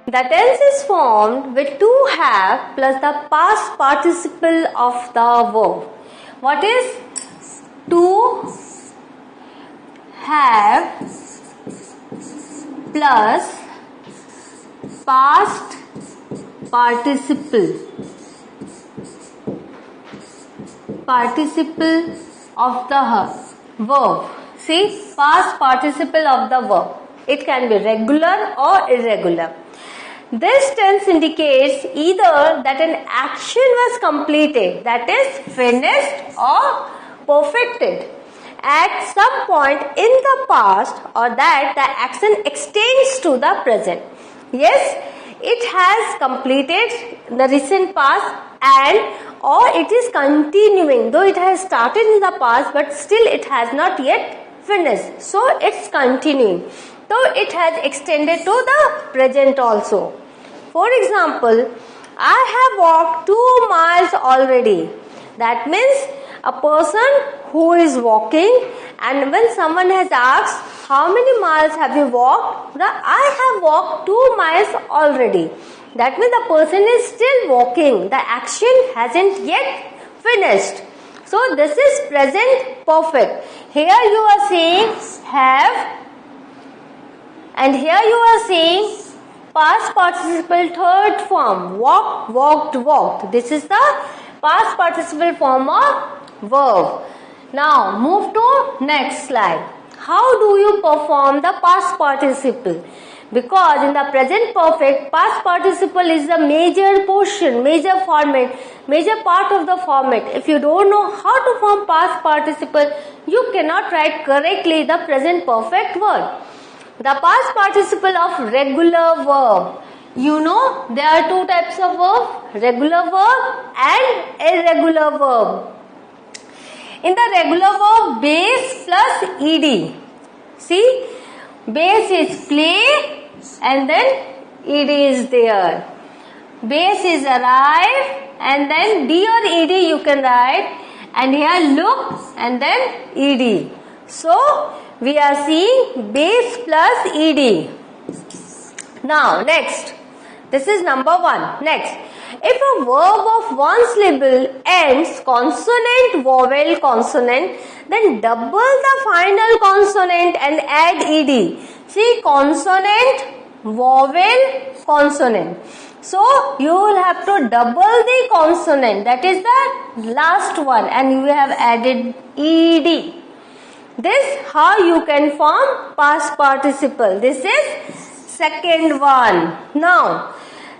The tense is formed with to have plus the past participle of the verb. What is to have plus past participle of the verb. See, past participle of the verb. It can be regular or irregular. This tense indicates either that an action was completed, that is finished or perfected at some point in the past, or that the action extends to the present. Yes, it has completed in the recent past and or it is continuing, though it has started in the past but still it has not yet finished. So it's continuing. So it has extended to the present also. For example, I have walked 2 miles already. That means a person who is walking, and when someone has asked, how many miles have you walked? I have walked 2 miles already. That means the person is still walking. The action hasn't yet finished. So this is present perfect. Here you are saying have, and here you are saying past participle third form, walk, walked, walked. This is the past participle form of verb. Now move to next slide. How do you perform the past participle? Because in the present perfect, past participle is the major portion, major format, major part of the format. If you don't know how to form past participle, you cannot write correctly the present perfect word. The past participle of regular verb. You know there are 2 types of verb, regular verb and irregular verb. In the regular verb, base plus ed. See, base is play and then ed is there. Base is arrive and then d or ed you can write, and here look and then ed. So we are seeing base plus ed. Now next, this is number 1. Next, if a verb of one syllable ends consonant, vowel, consonant, then double the final consonant and add ed. See, consonant, vowel, consonant. So you will have to double the consonant, that is the last one, and you have added ed. This how you can form past participle. This is second one. Now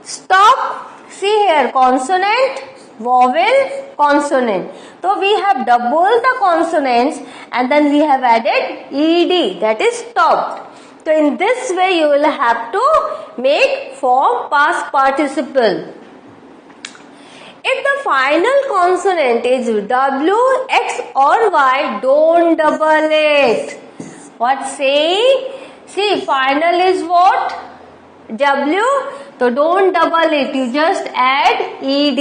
stop. See here, consonant, vowel, consonant. So we have doubled the consonants and then we have added ed, that is stopped. So in this way you will have to make form past participle. If the final consonant is W, X or Y, don't double it. What saying? See, final is what? W. So don't double it. You just add ed.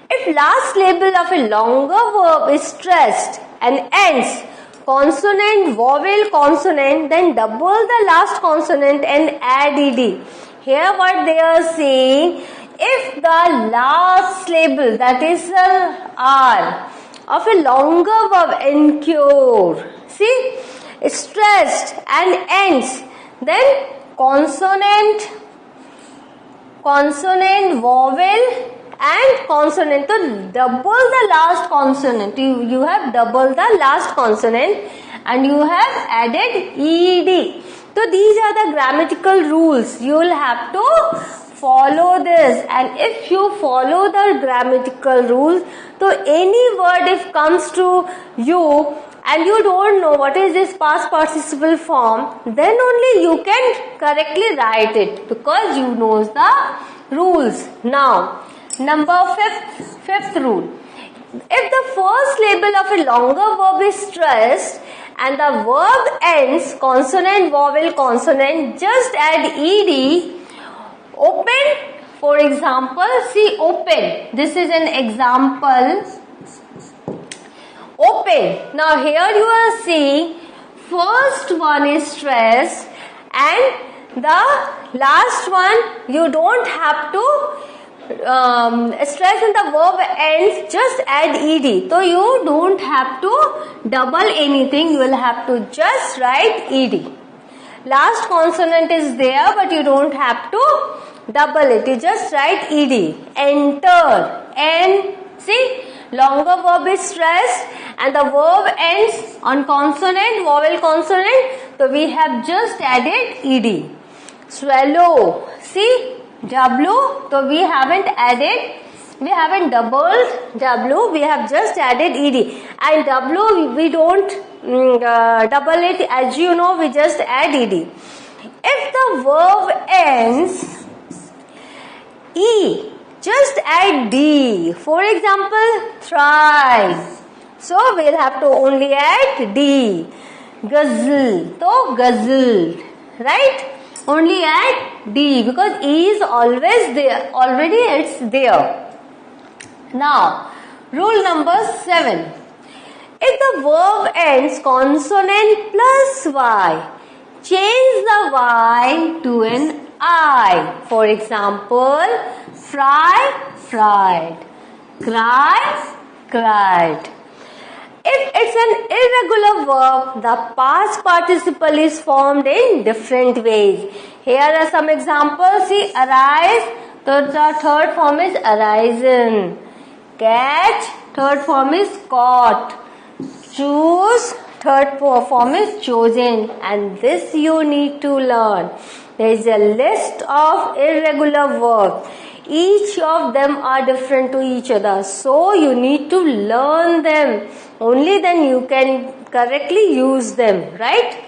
If last syllable of a longer verb is stressed and ends consonant, vowel, consonant, then double the last consonant and add ed. Here what they are saying, if the last syllable, that is R, of a longer verb incur, see, stressed and ends, then consonant, vowel and consonant. So double the last consonant. You have double the last consonant and you have added ed. So these are the grammatical rules. You will have to follow this, and if you follow the grammatical rules, so any word if comes to you and you don't know what is this past participle form, then only you can correctly write it because you know the rules. Now, number fifth rule. If the first syllable of a longer verb is stressed and the verb ends consonant, vowel, consonant, just add ed. Open, for example, see open. This is an example. Open. Now here you are seeing first one is stressed and the last one, you don't have to stress in the verb ends, just add ed. So you don't have to double anything, you will have to just write ed. Last consonant is there, but you don't have to double it, you just write ed. Enter, N, see, longer verb is stressed and the verb ends on consonant, vowel consonant, so we have just added ed. Swallow, see, W, so we haven't doubled W, we have just added ed. And W, we don't double it, as you know, we just add ed. If the verb ends E, just add D. For example, try. So we'll have to only add D. Guzzle, so guzzled, right? Only add D because E is always there, already it's there. Now, rule number 7. If the verb ends consonant plus Y, change the Y to an I. For example, fry, fried, cry, cried. If it's an irregular verb, the past participle is formed in different ways. Here are some examples. See, arise, the third form is arisen. Catch, third form is caught. Choose, third form is chosen. And this you need to learn. There is a list of irregular verbs. Each of them are different to each other. So you need to learn them. Only then you can correctly use them, right?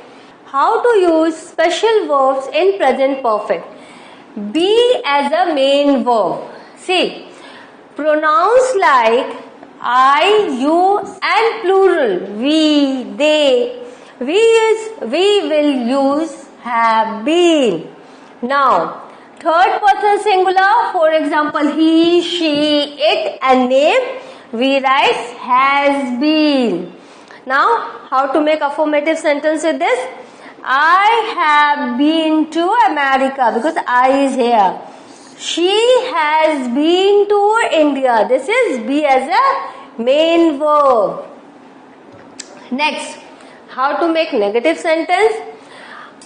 How to use special verbs in present perfect. Be as a main verb. See, pronouns like I, you and plural, we, they, we will use have been. Now, third person singular, for example, he, she, it and name, we write has been. Now, how to make affirmative sentence with this? I have been to America because I is here. She has been to India. This is be as a main verb. Next, how to make negative sentence?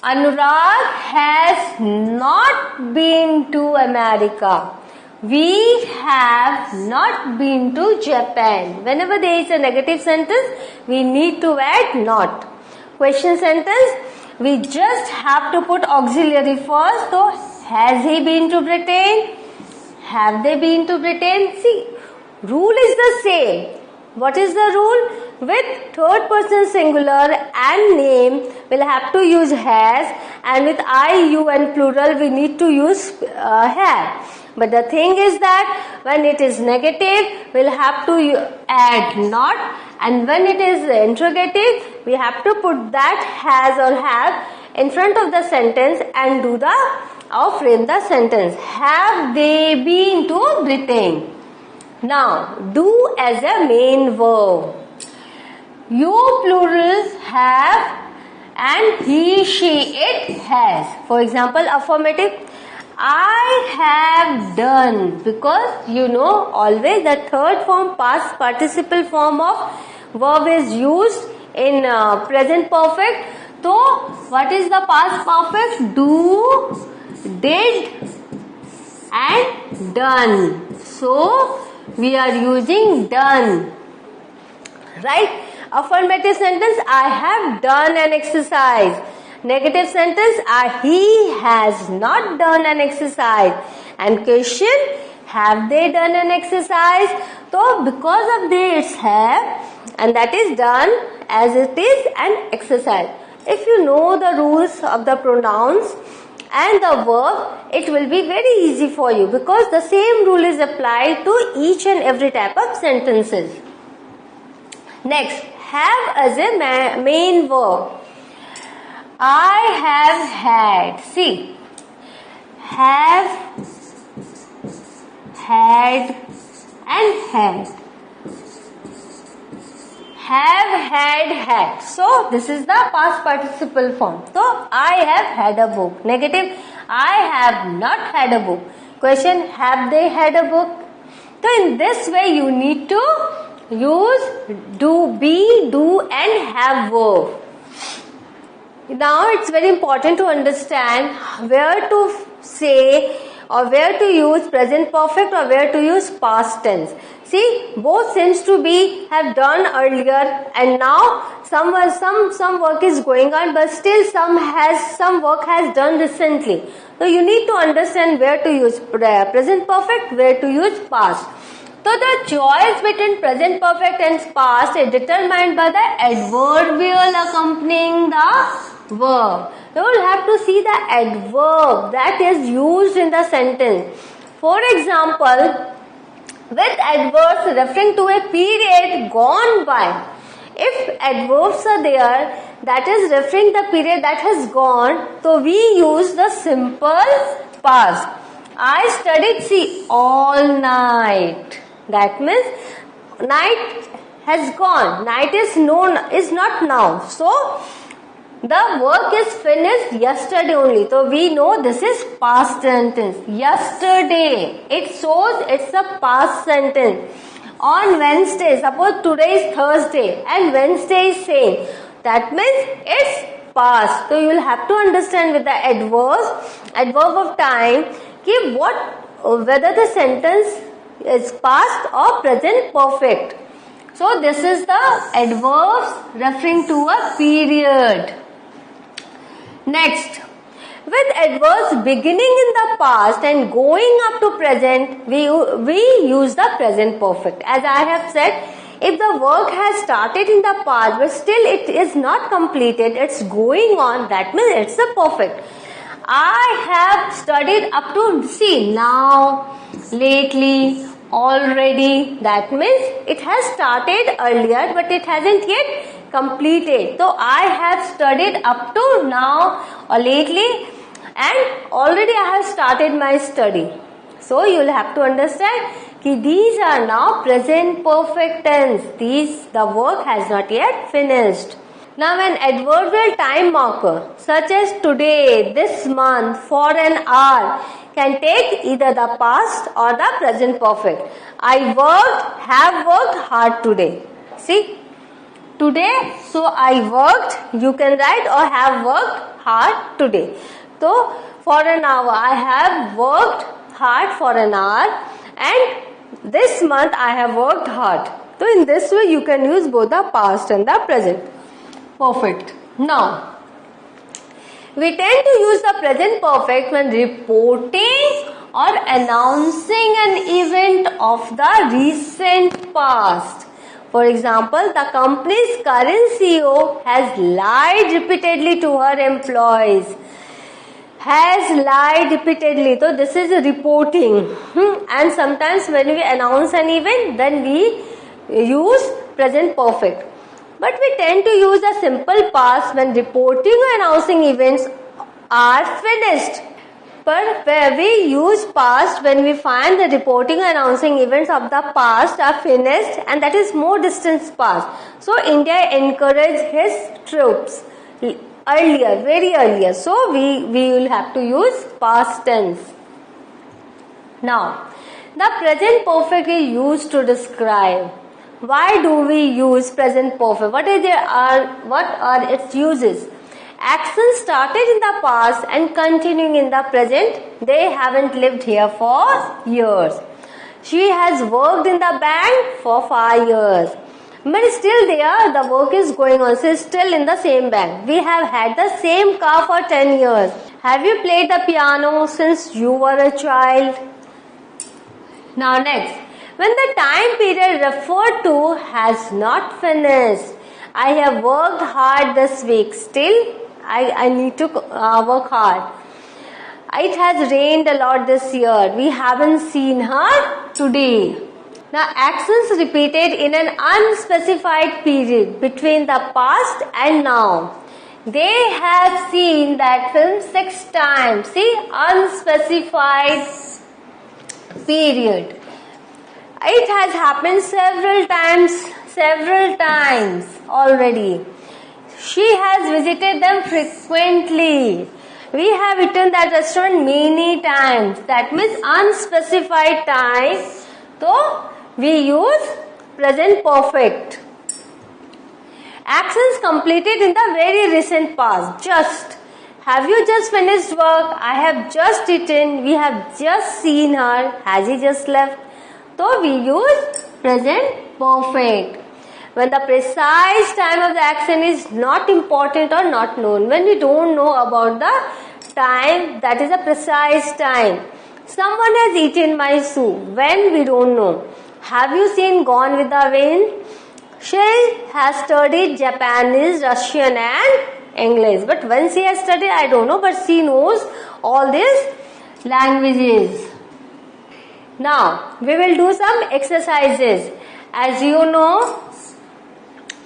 Anurag has not been to America. We have not been to Japan. Whenever there is a negative sentence, we need to add not. Question sentence, we just have to put auxiliary first. So, has he been to Britain? Have they been to Britain? See, rule is the same. What is the rule? With third person singular and name, we'll have to use has, and with I, you and plural, we need to use have. But the thing is that when it is negative, we'll have to add not, and when it is interrogative, we have to put that has or have in front of the sentence and do the or frame the sentence. Have they been to Britain? Now, do as a main verb. You plurals have and he, she, it has. For example, affirmative. I have done, because you know always the third form past participle form of verb is used in present perfect. So, what is the past perfect? Do, did and done. So, we are using done. Right? Affirmative sentence, I have done an exercise. Negative sentence, he has not done an exercise. And question, have they done an exercise? So, because of this have, and that is done as it is an exercise. If you know the rules of the pronouns and the verb, it will be very easy for you because the same rule is applied to each and every type of sentences. Next, have as a main verb. I have had. See, have, had and had. have had. So this is the past participle form. So I have had a book. Negative, I have not had a book. Question, have they had a book? So in this way you need to use do, be, do and have verb. Now it's very important to understand where to say or where to use present perfect or where to use past tense. See, both seems to be have done earlier and now some work is going on, but still some work has done recently. So you need to understand where to use present perfect, where to use past. So the choice between present perfect and past is determined by the adverbial accompanying the verb. You will have to see the adverb that is used in the sentence. For example, with adverbs referring to a period gone by, if adverbs are there that is referring the period that has gone, so we use the simple past. I studied all night. That means night has gone. Night is not now. So the work is finished yesterday only. So we know this is past sentence. Yesterday. It shows it's a past sentence. On Wednesday, suppose today is Thursday and Wednesday is same. That means it's past. So you will have to understand with the adverb of time, whether the sentence is past or present perfect. So this is the adverbs referring to a period. Next, with adverbs beginning in the past and going up to present, we use the present perfect. As I have said, if the work has started in the past but still it is not completed, it's going on, that means it's a perfect. I have studied up to now, lately, already. That means it has started earlier but it hasn't yet completed. So I have studied up to now or lately and already I have started my study. So you will have to understand that these are now present perfect tense. The work has not yet finished. Now an adverbial time marker such as today, this month, for an hour can take either the past or the present perfect. I have worked hard today. See, today, so I worked, you can write or have worked hard today. So for an hour, I have worked hard for an hour and this month I have worked hard. So in this way you can use both the past and the present perfect. Now, we tend to use the present perfect when reporting or announcing an event of the recent past. For example, the company's current CEO has lied repeatedly to her employees. Has lied repeatedly. So this is a reporting. And sometimes when we announce an event, then we use present perfect. But we tend to use a simple past when reporting or announcing events are finished. But where we use past when we find the reporting or announcing events of the past are finished and that is more distance past. So India encouraged his troops earlier, very earlier. So we will have to use past tense. Now, the present perfect is used to describe. Why do we use present perfect? What are its uses? Actions started in the past and continuing in the present. They haven't lived here for years. She has worked in the bank for 5 years. But still the work is going on. She is still in the same bank. We have had the same car for 10 years. Have you played the piano since you were a child? Now next. When the time period referred to has not finished. I have worked hard this week. Still, I need to work hard. It has rained a lot this year. We haven't seen her today. Now, actions repeated in an unspecified period between the past and now. They have seen that film 6 times. See, unspecified period. It has happened several times several times already. She has visited them frequently. We have eaten that restaurant many times. That means unspecified time. So we use present perfect. Actions completed in the very recent past. Just. Have you just finished work? I have just eaten. We have just seen her. Has he just left? So we use present perfect. When the precise time of the action is not important or not known. When we don't know about the time, that is a precise time. Someone has eaten my soup. When we don't know. Have you seen Gone with the Wind? She has studied Japanese, Russian and English. But when she has studied, I don't know. But she knows all these languages. Now, we will do some exercises. As you know,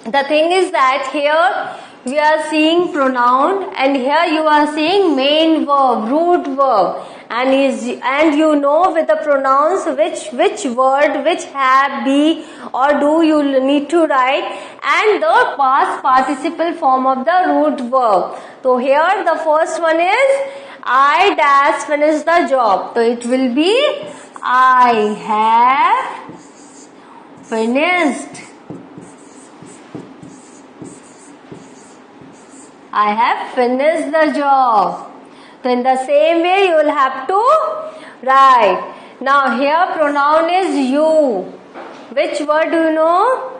the thing is that here we are seeing pronoun and here you are seeing main verb, root verb. And you know with the pronouns which word, which have, be or do you need to write, and the past participle form of the root verb. So here the first one is I dash finish the job. So it will be I have finished. I have finished the job. So in the same way you will have to write. Now here pronoun is you. Which word do you know?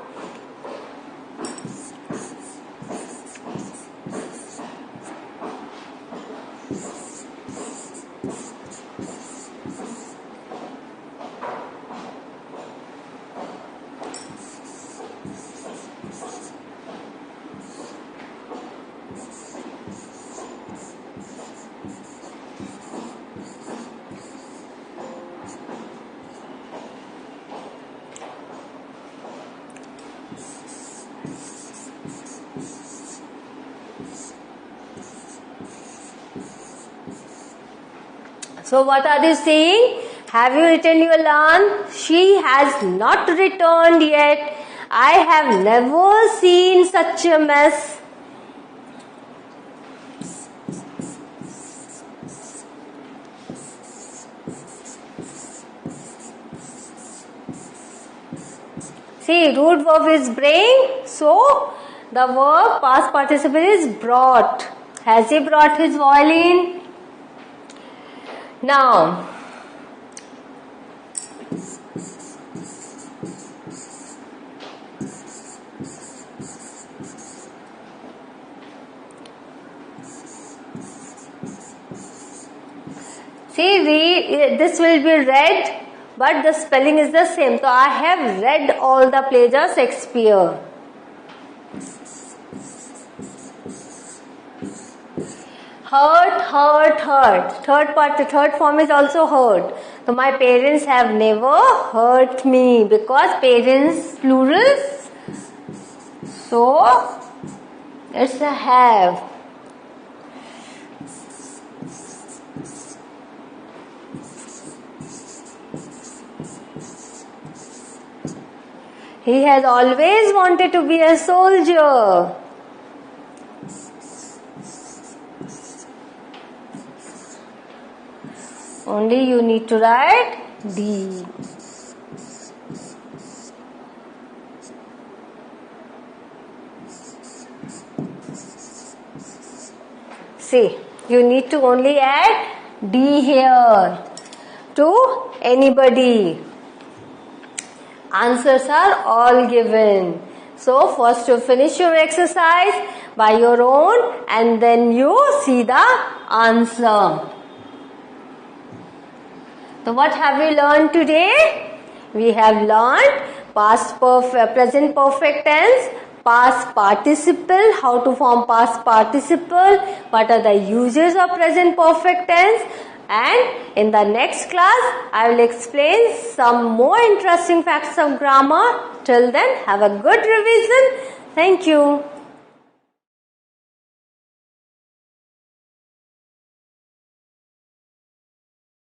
So what are you saying? Have you written your lunch? She has not returned yet. I have never seen such a mess. See, root verb is bring. So the verb past participle is brought. Has he brought his violin? Now, see, this will be read, but the spelling is the same. So I have read all the plays of Shakespeare. Hurt. Third form is also hurt. So my parents have never hurt me because parents plural. So it's a have. He has always wanted to be a soldier. Only you need to write D. See, you need to only add D here to anybody. Answers are all given. So first you finish your exercise by your own and then you see the answer. So what have we learned today? We have learned present perfect tense, past participle, how to form past participle, what are the uses of present perfect tense, and in the next class I will explain some more interesting facts of grammar. Till then, have a good revision. Thank you.